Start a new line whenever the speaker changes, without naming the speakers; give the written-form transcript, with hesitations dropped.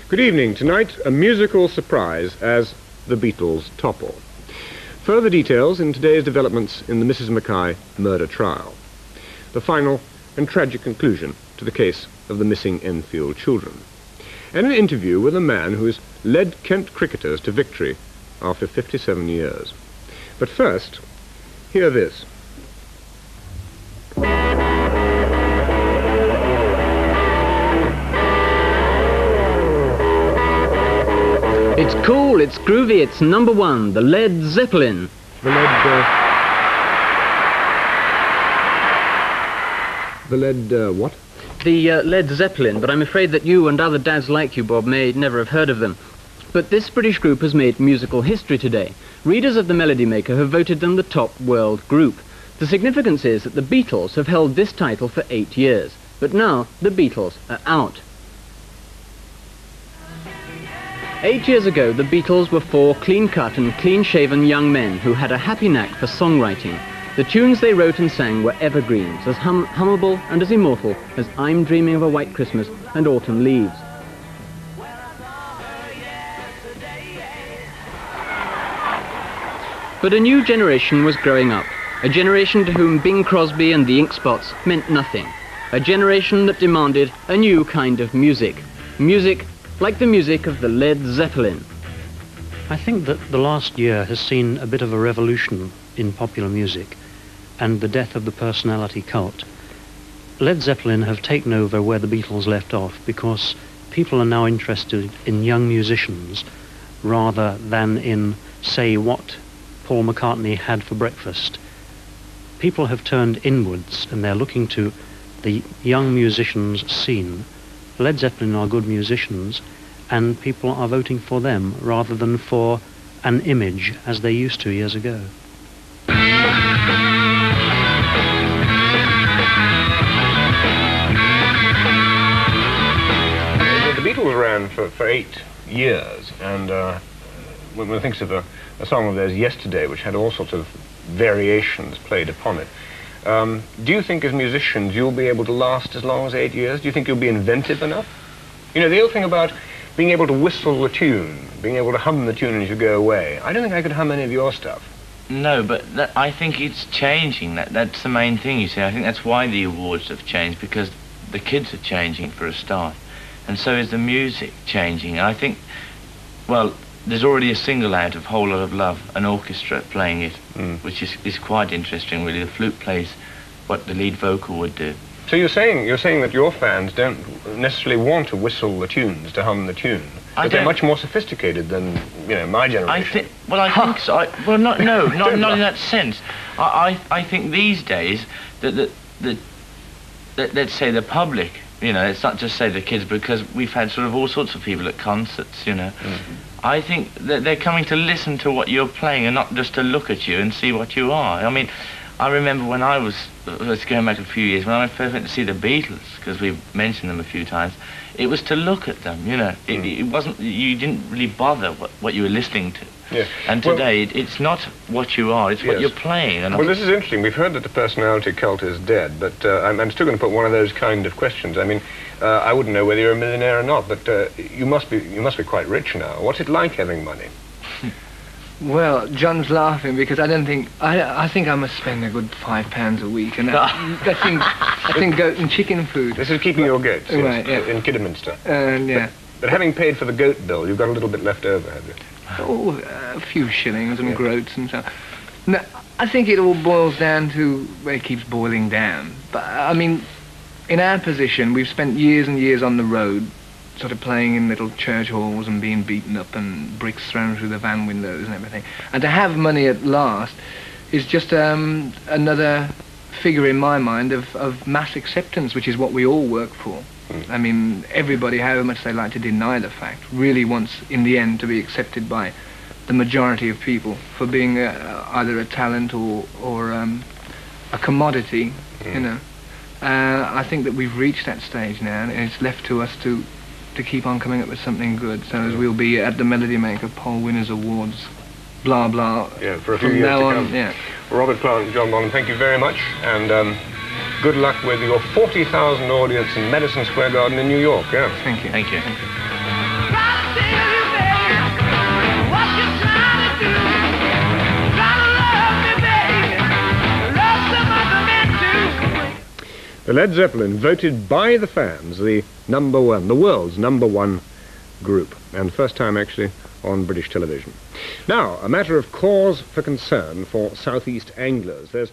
Good evening. Tonight, a musical surprise as the Beatles topple. Further details in today's developments in the Mrs. Mackay murder trial. The final and tragic conclusion to the case of the missing Enfield children. And an interview with a man who has led Kent cricketers to victory after 57 years. But first, hear this.
It's cool, it's groovy, it's number one, the Led Zeppelin.
The what?
The Led Zeppelin, but I'm afraid that you and other dads like you, Bob, may never have heard of them. But this British group has made musical history today. Readers of the Melody Maker have voted them the top world group. The significance is that the Beatles have held this title for 8 years. But now, the Beatles are out. 8 years ago, the Beatles were 4 clean-cut and clean-shaven young men who had a happy knack for songwriting. The tunes they wrote and sang were evergreens, as hummable and as immortal as I'm Dreaming of a White Christmas and Autumn Leaves. But a new generation was growing up, a generation to whom Bing Crosby and the Ink Spots meant nothing, a generation that demanded a new kind of music, music like the music of the Led Zeppelin.
I think that the last year has seen a bit of a revolution in popular music and the death of the personality cult. Led Zeppelin have taken over where the Beatles left off because people are now interested in young musicians rather than in, say, what Paul McCartney had for breakfast. People have turned inwards and they're looking to the young musicians scene. Led Zeppelin are good musicians, and people are voting for them rather than for an image as they used to years ago.
The Beatles ran for 8 years, and when one thinks of a song of theirs, Yesterday, which had all sorts of variations played upon it, do you think as musicians you'll be able to last as long as 8 years? Do you think you'll be inventive enough? You know, the old thing about being able to whistle a tune, being able to hum the tune as you go away, I don't think I could hum any of your stuff.
No, but I think it's changing. That's the main thing, you see. I think that's why the awards have changed, because the kids are changing for a start. And so is the music changing. And I think, well, there's already a single out of Whole Lot of Love, an orchestra playing it, which is quite interesting, really. The flute plays what the lead vocal would do.
So you're saying that your fans don't necessarily want to whistle the tunes, to hum the tune, but they're much more sophisticated than, you know, my generation.
I think so. Not in that sense. I think these days that let's say the public, you know, it's not just say the kids, because we've had sort of all sorts of people at concerts, you know. I think that they're coming to listen to what you're playing and not just to look at you and see what you are. I mean, I remember when I was going back a few years, when I first went to see the Beatles, because we've mentioned them a few times, it was to look at them, you know. It wasn't, you didn't really bother what you were listening to.
Yeah.
And today, it's not what you are, it's what you're playing. And
well, this is interesting. We've heard that the personality cult is dead, but I'm still going to put one of those kind of questions. I mean, I wouldn't know whether you're a millionaire or not, but you must be quite rich now. What's it like having money?
Well, John's laughing because I think I must spend a good £5 a week, and that's in goat and chicken food.
This is keeping your goats, yes,
right, yeah.
In Kidderminster.
Yeah.
But having paid for the goat bill, you've got a little bit left over, have you?
Oh, a few shillings and groats and so. No, I think it all boils down to, well, it keeps boiling down. But I mean, in our position, we've spent years and years on the road, sort of playing in little church halls and being beaten up and bricks thrown through the van windows and everything. And to have money at last is just another figure in my mind of mass acceptance, which is what we all work for. I mean, everybody, however much they like to deny the fact, really wants, in the end, to be accepted by the majority of people for being either a talent or a commodity, you know. I think that we've reached that stage now, and it's left to us to keep on coming up with something good. So as we'll be at the Melody Maker Poll Winners Awards, blah blah.
Yeah, for a few years to come.
Yeah.
Robert Plant and John Bonham, thank you very much, and good luck with your 40,000 audience in Madison Square Garden in New York. Yeah.
Thank you.
Thank you.
Thank you.
Led Zeppelin voted by the fans the world's number one group, and first time actually on British television. Now, a matter of cause for concern for Southeast anglers. There's